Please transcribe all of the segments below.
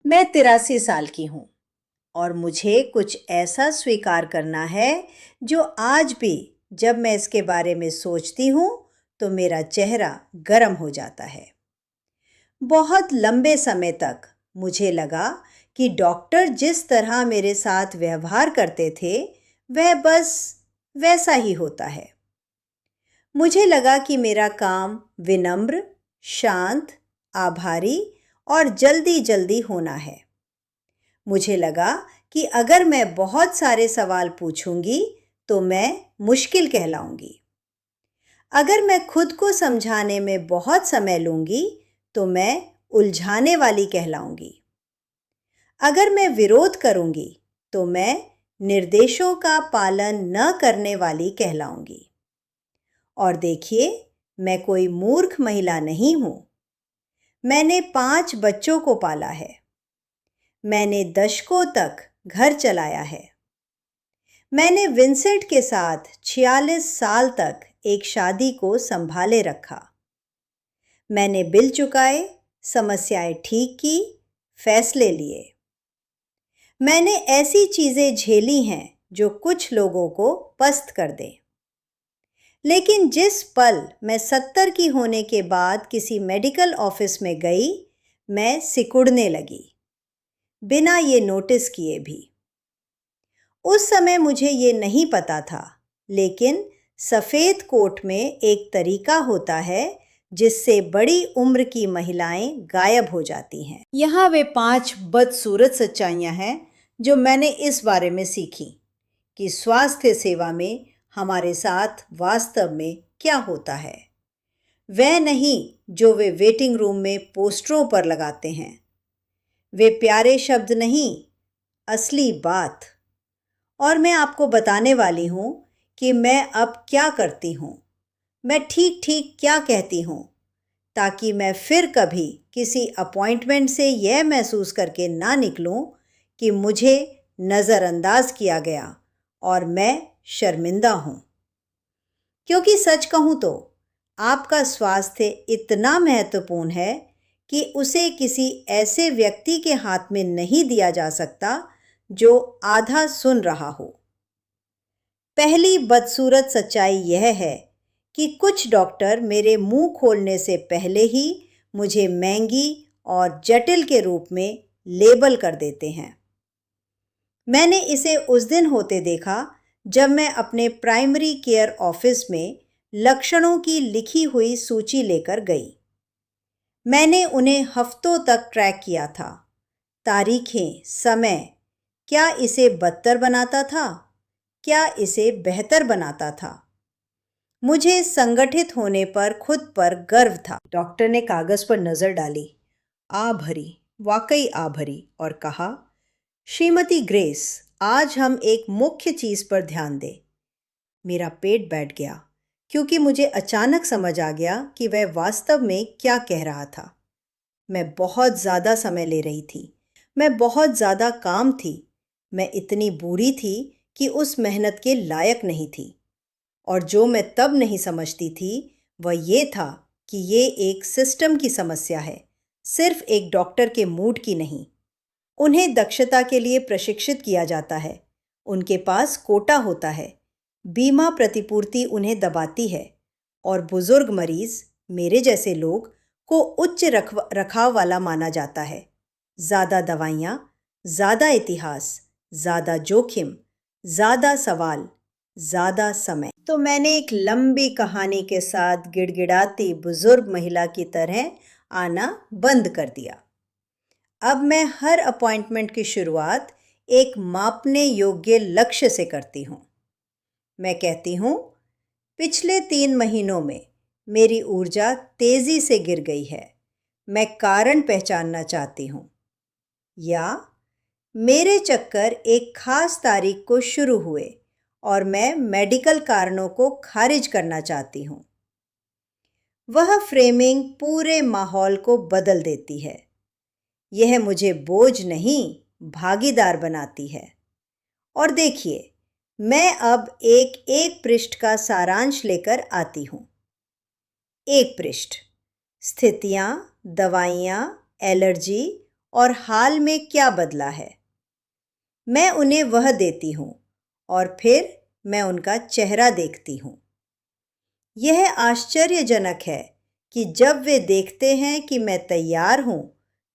मैं 83 साल की हूँ और मुझे कुछ ऐसा स्वीकार करना है जो आज भी जब मैं इसके बारे में सोचती हूँ तो मेरा चेहरा गर्म हो जाता है। बहुत लंबे समय तक मुझे लगा कि डॉक्टर जिस तरह मेरे साथ व्यवहार करते थे वह बस वैसा ही होता है। मुझे लगा कि मेरा काम विनम्र, शांत, आभारी और जल्दी जल्दी होना है। मुझे लगा कि अगर मैं बहुत सारे सवाल पूछूंगी तो मैं मुश्किल कहलाऊंगी। अगर मैं खुद को समझाने में बहुत समय लूंगी तो मैं उलझाने वाली कहलाऊंगी। अगर मैं विरोध करूंगी तो मैं निर्देशों का पालन न करने वाली कहलाऊंगी। और देखिए, मैं कोई मूर्ख महिला नहीं हूं। मैंने 5 बच्चों को पाला है। मैंने दशकों तक घर चलाया है। मैंने विंसेंट के साथ 46 साल तक एक शादी को संभाले रखा। मैंने बिल चुकाए, समस्याएं ठीक की, फैसले लिए। मैंने ऐसी चीजें झेली हैं जो कुछ लोगों को पस्त कर दें। लेकिन जिस पल मैं 70 की होने के बाद किसी मेडिकल ऑफिस में गई, मैं सिकुड़ने लगी, बिना ये नोटिस किए भी। उस समय मुझे ये नहीं पता था, लेकिन सफ़ेद कोट में एक तरीका होता है जिससे बड़ी उम्र की महिलाएं गायब हो जाती हैं। यहाँ वे 5 बदसूरत सच्चाइयाँ हैं जो मैंने इस बारे में सीखी कि स्वास्थ्य सेवा में हमारे साथ वास्तव में क्या होता है। वह नहीं जो वे वेटिंग रूम में पोस्टरों पर लगाते हैं। वे प्यारे शब्द नहीं, असली बात। और मैं आपको बताने वाली हूँ कि मैं अब क्या करती हूँ, मैं ठीक ठीक क्या कहती हूँ, ताकि मैं फिर कभी किसी अपॉइंटमेंट से यह महसूस करके ना निकलूँ कि मुझे नज़रअंदाज किया गया और मैं शर्मिंदा हूँ। क्योंकि सच कहूँ तो आपका स्वास्थ्य इतना महत्वपूर्ण है कि उसे किसी ऐसे व्यक्ति के हाथ में नहीं दिया जा सकता जो आधा सुन रहा हो। पहली बदसूरत सच्चाई यह है कि कुछ डॉक्टर मेरे मुंह खोलने से पहले ही मुझे महंगी और जटिल के रूप में लेबल कर देते हैं। मैंने इसे उस दिन होते देखा जब मैं अपने प्राइमरी केयर ऑफिस में लक्षणों की लिखी हुई सूची लेकर गई। मैंने उन्हें हफ्तों तक ट्रैक किया था, तारीखें, समय। क्या इसे बदतर बनाता था? क्या इसे बेहतर बनाता था? मुझे संगठित होने पर खुद पर गर्व था। डॉक्टर ने कागज पर नजर डाली, आ भरी, वाकई आ भरी, और कहा, श्रीमती ग्रेस, आज हम एक मुख्य चीज पर ध्यान दें। मेरा पेट बैठ गया क्योंकि मुझे अचानक समझ आ गया कि वह वास्तव में क्या कह रहा था। मैं बहुत ज़्यादा समय ले रही थी। मैं बहुत ज़्यादा काम थी। मैं इतनी बुरी थी कि उस मेहनत के लायक नहीं थी। और जो मैं तब नहीं समझती थी वह ये था कि ये एक सिस्टम की समस्या है, सिर्फ एक डॉक्टर के मूड की नहीं। उन्हें दक्षता के लिए प्रशिक्षित किया जाता है। उनके पास कोटा होता है। बीमा प्रतिपूर्ति उन्हें दबाती है और बुजुर्ग मरीज, मेरे जैसे लोग, को उच्च रखाव वाला माना जाता है। ज़्यादा दवाइयाँ, ज़्यादा इतिहास, ज़्यादा जोखिम, ज़्यादा सवाल, ज़्यादा समय। तो मैंने एक लंबी कहानी के साथ गिड़गिड़ाती बुजुर्ग महिला की तरह आना बंद कर दिया। अब मैं हर अपॉइंटमेंट की शुरुआत एक मापने योग्य लक्ष्य से करती हूँ। मैं कहती हूँ, पिछले 3 महीनों में मेरी ऊर्जा तेजी से गिर गई है। मैं कारण पहचानना चाहती हूँ। या मेरे चक्कर एक खास तारीख को शुरू हुए और मैं मेडिकल कारणों को खारिज करना चाहती हूँ। वह फ्रेमिंग पूरे माहौल को बदल देती है। यह मुझे बोझ नहीं, भागीदार बनाती है। और देखिए, मैं अब एक पृष्ठ का सारांश लेकर आती हूँ। एक पृष्ठ, स्थितियाँ, दवाइयाँ, एलर्जी और हाल में क्या बदला है। मैं उन्हें वह देती हूँ और फिर मैं उनका चेहरा देखती हूँ। यह आश्चर्यजनक है कि जब वे देखते हैं कि मैं तैयार हूँ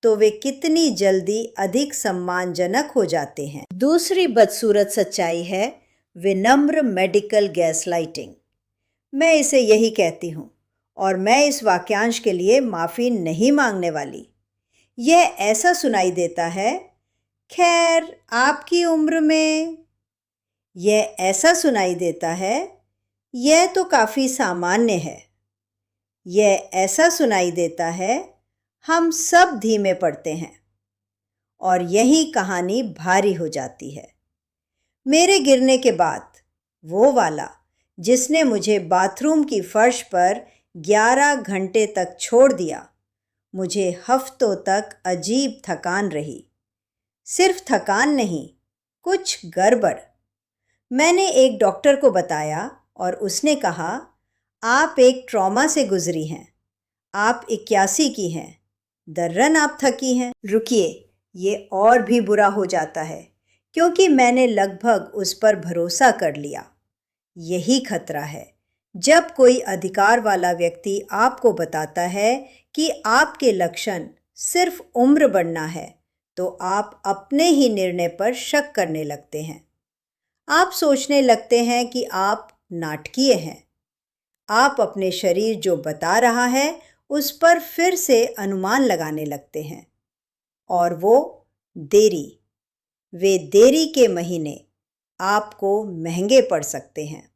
तो वे कितनी जल्दी अधिक सम्मानजनक हो जाते हैं। दूसरी बदसूरत सच्चाई है विनम्र मेडिकल गैसलाइटिंग। मैं इसे यही कहती हूँ और मैं इस वाक्यांश के लिए माफ़ी नहीं मांगने वाली। यह ऐसा सुनाई देता है, खैर आपकी उम्र में। यह ऐसा सुनाई देता है, यह तो काफ़ी सामान्य है। यह ऐसा सुनाई देता है, हम सब धीमे पड़ते हैं। और यही कहानी भारी हो जाती है। मेरे गिरने के बाद वो वाला जिसने मुझे बाथरूम की फर्श पर 11 घंटे तक छोड़ दिया, मुझे हफ्तों तक अजीब थकान रही। सिर्फ थकान नहीं, कुछ गड़बड़। मैंने एक डॉक्टर को बताया और उसने कहा, आप एक ट्रॉमा से गुजरी हैं। आप 81 की हैं। दर्रन आप थकी हैं। रुकिए, ये और भी बुरा हो जाता है क्योंकि मैंने लगभग उस पर भरोसा कर लिया। यही खतरा है। जब कोई अधिकार वाला व्यक्ति आपको बताता है कि आपके लक्षण सिर्फ उम्र बढ़ना है, तो आप अपने ही निर्णय पर शक करने लगते हैं। आप सोचने लगते हैं कि आप नाटकीय हैं। आप अपने शरीर जो बता रहा है उस पर फिर से अनुमान लगाने लगते हैं। और वो देरी, वे देरी के महीने आपको महंगे पड़ सकते हैं।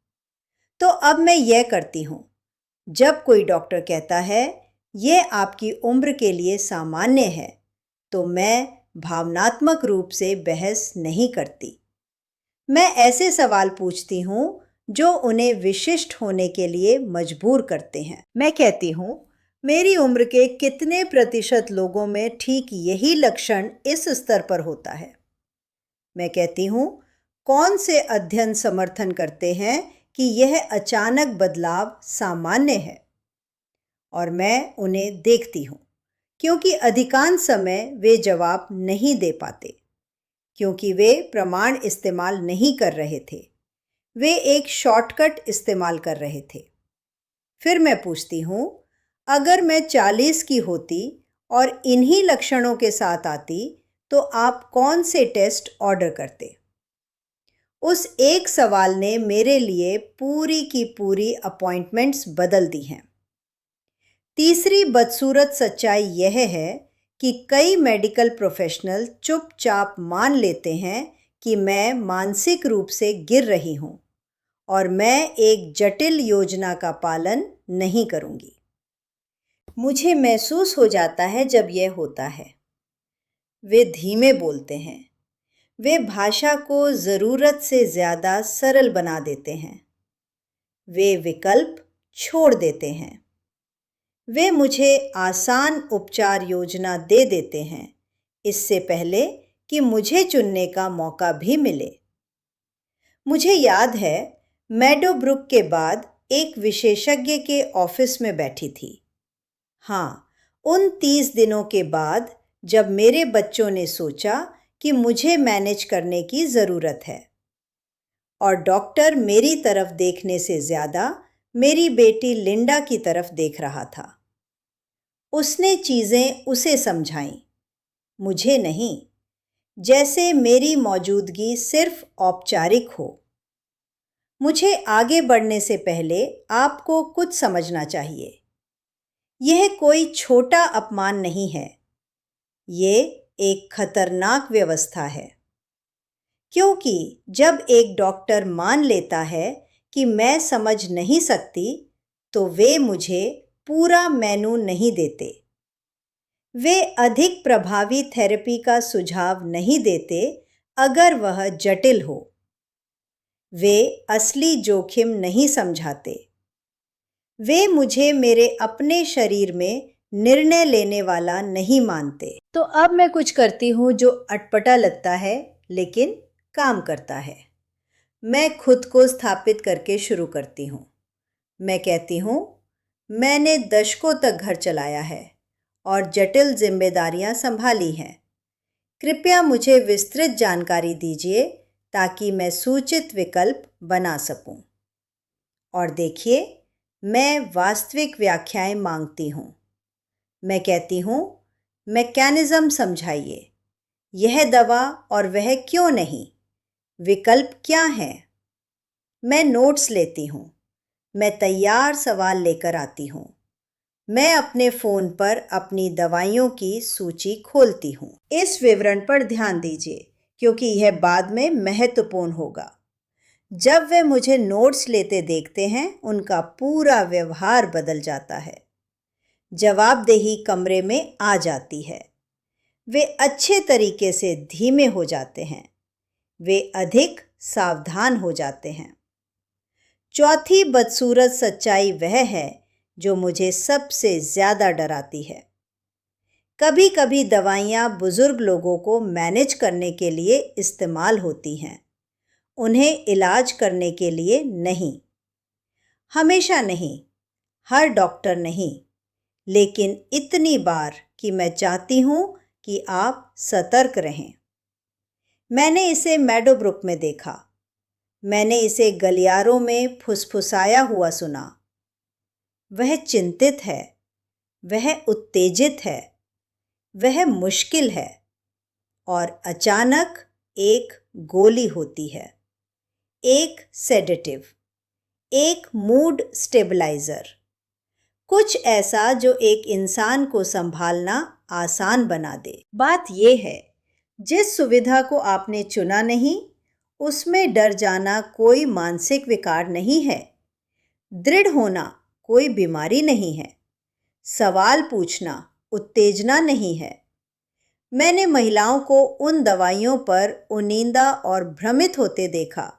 तो अब मैं यह करती हूँ, जब कोई डॉक्टर कहता है यह आपकी उम्र के लिए सामान्य है, तो मैं भावनात्मक रूप से बहस नहीं करती। मैं ऐसे सवाल पूछती हूँ जो उन्हें विशिष्ट होने के लिए मजबूर करते हैं। मैं कहती हूँ, मेरी उम्र के कितने प्रतिशत लोगों में ठीक यही लक्षण इस स्तर पर होता है। मैं कहती हूँ, कौन से अध्ययन समर्थन करते हैं कि यह अचानक बदलाव सामान्य है। और मैं उन्हें देखती हूँ, क्योंकि अधिकांश समय वे जवाब नहीं दे पाते, क्योंकि वे प्रमाण इस्तेमाल नहीं कर रहे थे। वे एक शॉर्टकट इस्तेमाल कर रहे थे। फिर मैं पूछती हूँ, अगर मैं 40 की होती और इन्हीं लक्षणों के साथ आती, तो आप कौन से टेस्ट ऑर्डर करते? उस एक सवाल ने मेरे लिए पूरी की पूरी अपॉइंटमेंट्स बदल दी हैं। तीसरी बदसूरत सच्चाई यह है कि कई मेडिकल प्रोफेशनल चुपचाप मान लेते हैं कि मैं मानसिक रूप से गिर रही हूँ और मैं एक जटिल योजना का पालन नहीं करूँगी। मुझे महसूस हो जाता है जब यह होता है। वे धीमे बोलते हैं। वे भाषा को ज़रूरत से ज़्यादा सरल बना देते हैं। वे विकल्प छोड़ देते हैं। वे मुझे आसान उपचार योजना दे देते हैं, इससे पहले कि मुझे चुनने का मौका भी मिले। मुझे याद है, मेडोब्रुक के बाद एक विशेषज्ञ के ऑफिस में बैठी थी। हाँ, उन 30 दिनों के बाद जब मेरे बच्चों ने सोचा कि मुझे मैनेज करने की ज़रूरत है। और डॉक्टर मेरी तरफ देखने से ज़्यादा मेरी बेटी लिंडा की तरफ देख रहा था। उसने चीज़ें उसे समझाईं, मुझे नहीं, जैसे मेरी मौजूदगी सिर्फ औपचारिक हो। मुझे आगे बढ़ने से पहले आपको कुछ समझना चाहिए। यह कोई छोटा अपमान नहीं है। ये एक खतरनाक व्यवस्था है। क्योंकि जब एक डॉक्टर मान लेता है कि मैं समझ नहीं सकती, तो वे मुझे पूरा मेनू नहीं देते। वे अधिक प्रभावी थेरेपी का सुझाव नहीं देते अगर वह जटिल हो। वे असली जोखिम नहीं समझाते। वे मुझे मेरे अपने शरीर में निर्णय लेने वाला नहीं मानते। तो अब मैं कुछ करती हूँ जो अटपटा लगता है, लेकिन काम करता है। मैं खुद को स्थापित करके शुरू करती हूँ। मैं कहती हूँ, मैंने दशकों तक घर चलाया है और जटिल जिम्मेदारियां संभाली हैं। कृपया मुझे विस्तृत जानकारी दीजिए ताकि मैं सूचित विकल्प बना सकूं। और देखिए, मैं वास्तविक व्याख्याएं मांगती हूं। मैं कहती हूं, मैकेनिज्म समझाइए। यह दवा और वह क्यों नहीं? विकल्प क्या हैं? मैं नोट्स लेती हूं। मैं तैयार सवाल लेकर आती हूं। मैं अपने फ़ोन पर अपनी दवाइयों की सूची खोलती हूँ। इस विवरण पर ध्यान दीजिए क्योंकि यह बाद में महत्वपूर्ण होगा। जब वे मुझे नोट्स लेते देखते हैं, उनका पूरा व्यवहार बदल जाता है। जवाबदेही कमरे में आ जाती है। वे अच्छे तरीके से धीमे हो जाते हैं। वे अधिक सावधान हो जाते हैं। चौथी बदसूरत सच्चाई वह है जो मुझे सबसे ज़्यादा डराती है। कभी कभी दवाइयाँ बुजुर्ग लोगों को मैनेज करने के लिए इस्तेमाल होती हैं, उन्हें इलाज करने के लिए नहीं। हमेशा नहीं, हर डॉक्टर नहीं, लेकिन इतनी बार कि मैं चाहती हूँ कि आप सतर्क रहें। मैंने इसे मेडोब्रुक में देखा। मैंने इसे गलियारों में फुसफुसाया हुआ सुना। वह चिंतित है, वह उत्तेजित है, वह मुश्किल है, और अचानक एक गोली होती है, एक सेडेटिव, एक मूड स्टेबलाइजर, कुछ ऐसा जो एक इंसान को संभालना आसान बना दे। बात यह है, जिस सुविधा को आपने चुना नहीं, उसमें डर जाना कोई मानसिक विकार नहीं है। दृढ़ होना कोई बीमारी नहीं है। सवाल पूछना उत्तेजना नहीं है। मैंने महिलाओं को उन दवाइयों पर उनींदा और भ्रमित होते देखा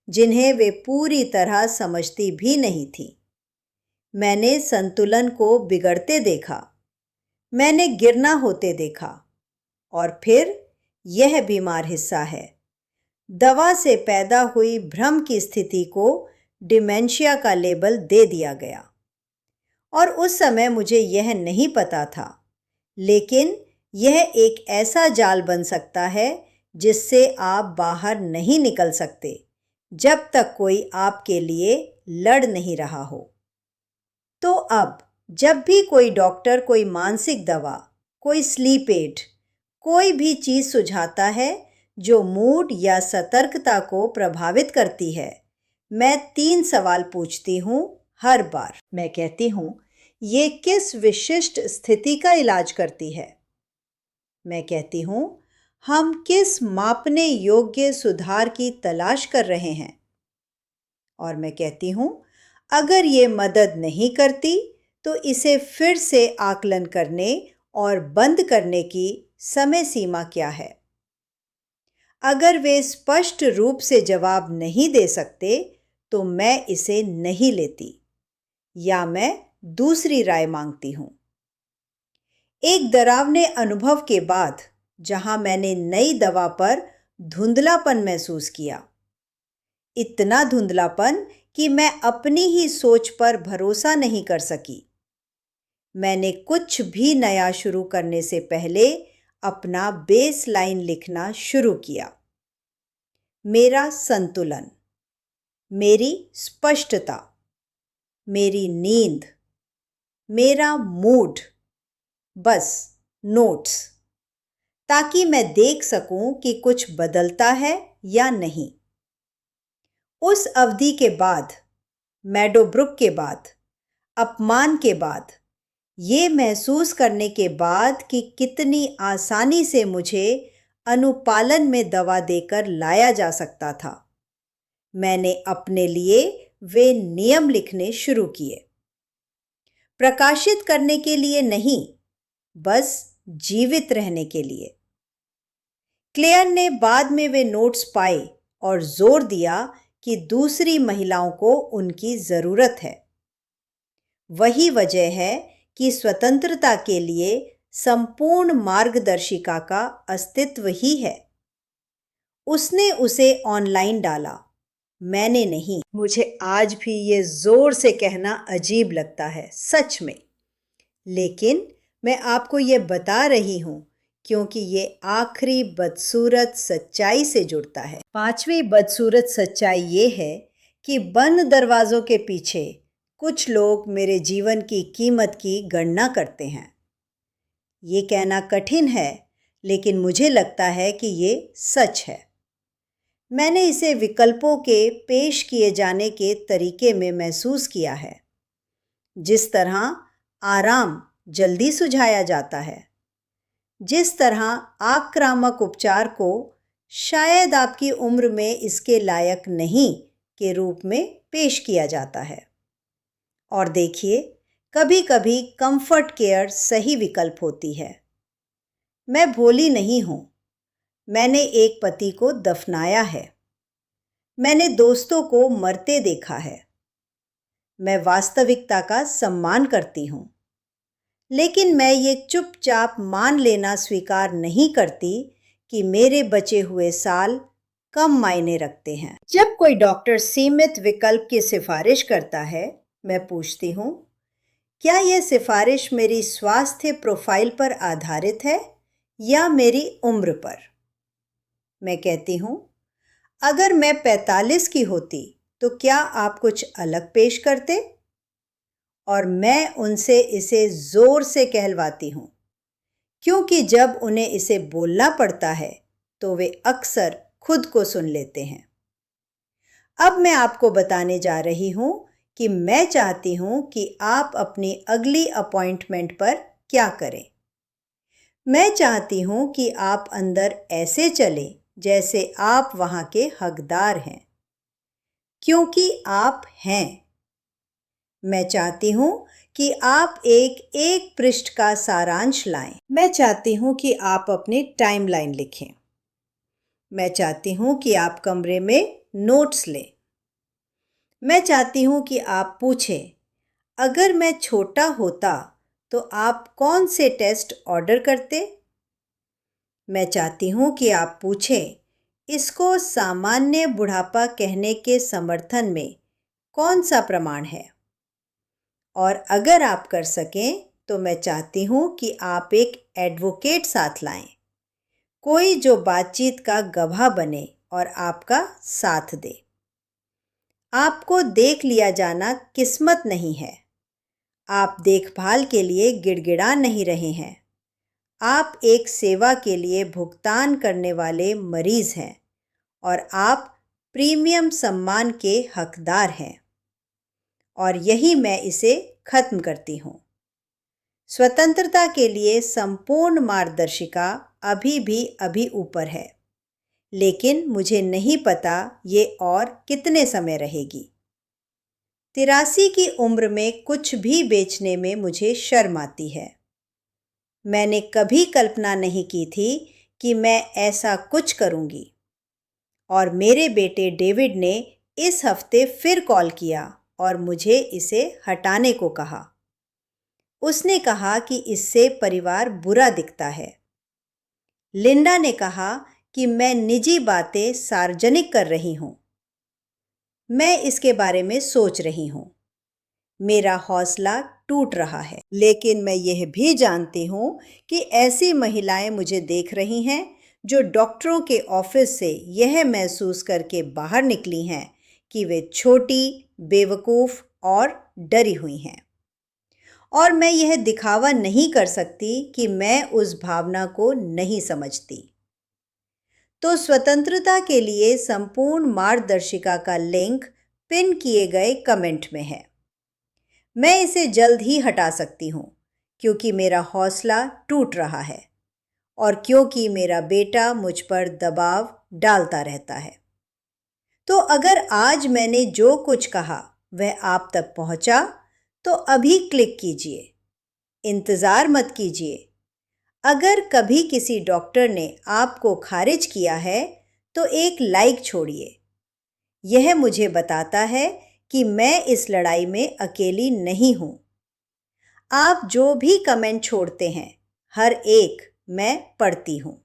जिन्हें वे पूरी तरह समझती भी नहीं थी। मैंने संतुलन को बिगड़ते देखा। मैंने गिरना होते देखा। और फिर यह बीमार हिस्सा है। दवा से पैदा हुई भ्रम की स्थिति को डिमेंशिया का लेबल दे दिया गया। और उस समय मुझे यह नहीं पता था, लेकिन यह एक ऐसा जाल बन सकता है जिससे आप बाहर नहीं निकल सकते जब तक कोई आपके लिए लड़ नहीं रहा हो। तो अब जब भी कोई डॉक्टर कोई मानसिक दवा, कोई स्लीप एड, कोई भी चीज़ सुझाता है जो मूड या सतर्कता को प्रभावित करती है, मैं 3 सवाल पूछती हूँ हर बार। मैं कहती हूँ, ये किस विशिष्ट स्थिति का इलाज करती है? मैं कहती हूँ, हम किस मापने योग्य सुधार की तलाश कर रहे हैं? और मैं कहती हूँ, अगर ये मदद नहीं करती तो इसे फिर से आकलन करने और बंद करने की समय सीमा क्या है? अगर वे स्पष्ट रूप से जवाब नहीं दे सकते तो मैं इसे नहीं लेती या मैं दूसरी राय मांगती हूँ। एक डरावने अनुभव के बाद जहां मैंने नई दवा पर धुंधलापन महसूस किया, इतना धुंधलापन कि मैं अपनी ही सोच पर भरोसा नहीं कर सकी, मैंने कुछ भी नया शुरू करने से पहले अपना बेसलाइन लिखना शुरू किया। मेरा संतुलन, मेरी स्पष्टता, मेरी नींद, मेरा मूड, बस नोट्स, ताकि मैं देख सकूं कि कुछ बदलता है या नहीं। उस अवधि के बाद, मेडोब्रुक के बाद, अपमान के बाद, ये महसूस करने के बाद कि कितनी आसानी से मुझे अनुपालन में दवा देकर लाया जा सकता था, मैंने अपने लिए वे नियम लिखने शुरू किए। प्रकाशित करने के लिए नहीं, बस जीवित रहने के लिए। क्लेयर ने बाद में वे नोट्स पाए और जोर दिया कि दूसरी महिलाओं को उनकी ज़रूरत है। वही वजह है कि स्वतंत्रता के लिए संपूर्ण मार्गदर्शिका का अस्तित्व ही है। उसने उसे ऑनलाइन डाला, मैंने नहीं। मुझे आज भी ये जोर से कहना अजीब लगता है, सच में। लेकिन मैं आपको ये बता रही हूँ क्योंकि ये आखिरी बदसूरत सच्चाई से जुड़ता है। पांचवी बदसूरत सच्चाई ये है कि बंद दरवाज़ों के पीछे कुछ लोग मेरे जीवन की कीमत की गणना करते हैं। ये कहना कठिन है, लेकिन मुझे लगता है कि ये सच है। मैंने इसे विकल्पों के पेश किए जाने के तरीके में महसूस किया है। जिस तरह आराम जल्दी सुझाया जाता है, जिस तरह आक्रामक उपचार को शायद आपकी उम्र में इसके लायक नहीं के रूप में पेश किया जाता है। और देखिए, कभी कभी कंफर्ट केयर सही विकल्प होती है। मैं भोली नहीं हूँ। मैंने एक पति को दफनाया है। मैंने दोस्तों को मरते देखा है। मैं वास्तविकता का सम्मान करती हूँ, लेकिन मैं ये चुपचाप मान लेना स्वीकार नहीं करती कि मेरे बचे हुए साल कम मायने रखते हैं। जब कोई डॉक्टर सीमित विकल्प की सिफारिश करता है, मैं पूछती हूँ, क्या यह सिफारिश मेरी स्वास्थ्य प्रोफाइल पर आधारित है या मेरी उम्र पर? मैं कहती हूँ, अगर मैं 45 की होती तो क्या आप कुछ अलग पेश करते? और मैं उनसे इसे जोर से कहलवाती हूँ, क्योंकि जब उन्हें इसे बोलना पड़ता है तो वे अक्सर खुद को सुन लेते हैं। अब मैं आपको बताने जा रही हूँ कि मैं चाहती हूँ कि आप अपनी अगली अपॉइंटमेंट पर क्या करें। मैं चाहती हूँ कि आप अंदर ऐसे चलें जैसे आप वहाँ के हकदार हैं, क्योंकि आप हैं। मैं चाहती हूँ कि आप एक पृष्ठ का सारांश लाएं। मैं चाहती हूँ कि आप अपनी टाइमलाइन लिखें। मैं चाहती हूँ कि आप कमरे में नोट्स लें। मैं चाहती हूँ कि आप पूछें, अगर मैं छोटा होता तो आप कौन से टेस्ट ऑर्डर करते? मैं चाहती हूँ कि आप पूछें, इसको सामान्य बुढ़ापा कहने के समर्थन में कौन सा प्रमाण है? और अगर आप कर सकें तो मैं चाहती हूँ कि आप एक एडवोकेट साथ लाएं, कोई जो बातचीत का गवाह बने और आपका साथ दे। आपको देख लिया जाना किस्मत नहीं है। आप देखभाल के लिए गिड़गिड़ा नहीं रहे हैं। आप एक सेवा के लिए भुगतान करने वाले मरीज हैं और आप प्रीमियम सम्मान के हकदार हैं। और यही मैं इसे खत्म करती हूँ। स्वतंत्रता के लिए संपूर्ण मार्गदर्शिका अभी ऊपर है, लेकिन मुझे नहीं पता ये और कितने समय रहेगी। 83 की उम्र में कुछ भी बेचने में मुझे शर्म आती है। मैंने कभी कल्पना नहीं की थी कि मैं ऐसा कुछ करूँगी। और मेरे बेटे डेविड ने इस हफ्ते फिर कॉल किया और मुझे इसे हटाने को कहा। उसने कहा कि इससे परिवार बुरा दिखता है। लिंडा ने कहा कि मैं निजी बातें सार्वजनिक कर रही हूँ। मैं इसके बारे में सोच रही हूँ। मेरा हौसला टूट रहा है, लेकिन मैं यह भी जानती हूँ कि ऐसी महिलाएं मुझे देख रही हैं जो डॉक्टरों के ऑफिस से यह महसूस करके बाहर निकली हैं कि वे छोटी, बेवकूफ़ और डरी हुई हैं। और मैं यह दिखावा नहीं कर सकती कि मैं उस भावना को नहीं समझती। तो स्वतंत्रता के लिए संपूर्ण मार्गदर्शिका का लिंक पिन किए गए कमेंट में है। मैं इसे जल्द ही हटा सकती हूँ, क्योंकि मेरा हौसला टूट रहा है और क्योंकि मेरा बेटा मुझ पर दबाव डालता रहता है। तो अगर आज मैंने जो कुछ कहा वह आप तक पहुँचा, तो अभी क्लिक कीजिए। इंतज़ार मत कीजिए। अगर कभी किसी डॉक्टर ने आपको खारिज किया है तो एक लाइक छोड़िए। यह मुझे बताता है कि मैं इस लड़ाई में अकेली नहीं हूँ। आप जो भी कमेंट छोड़ते हैं, हर एक मैं पढ़ती हूँ।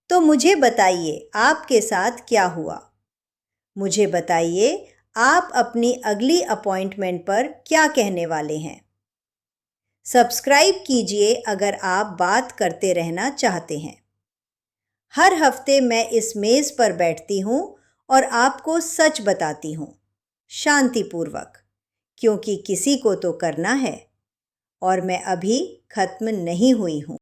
तो मुझे बताइए आपके साथ क्या हुआ। मुझे बताइए आप अपनी अगली अपॉइंटमेंट पर क्या कहने वाले हैं। सब्सक्राइब कीजिए अगर आप बात करते रहना चाहते हैं। हर हफ्ते मैं इस मेज़ पर बैठती हूँ और आपको सच बताती हूँ, शांतिपूर्वक, क्योंकि किसी को तो करना है और मैं अभी खत्म नहीं हुई हूँ।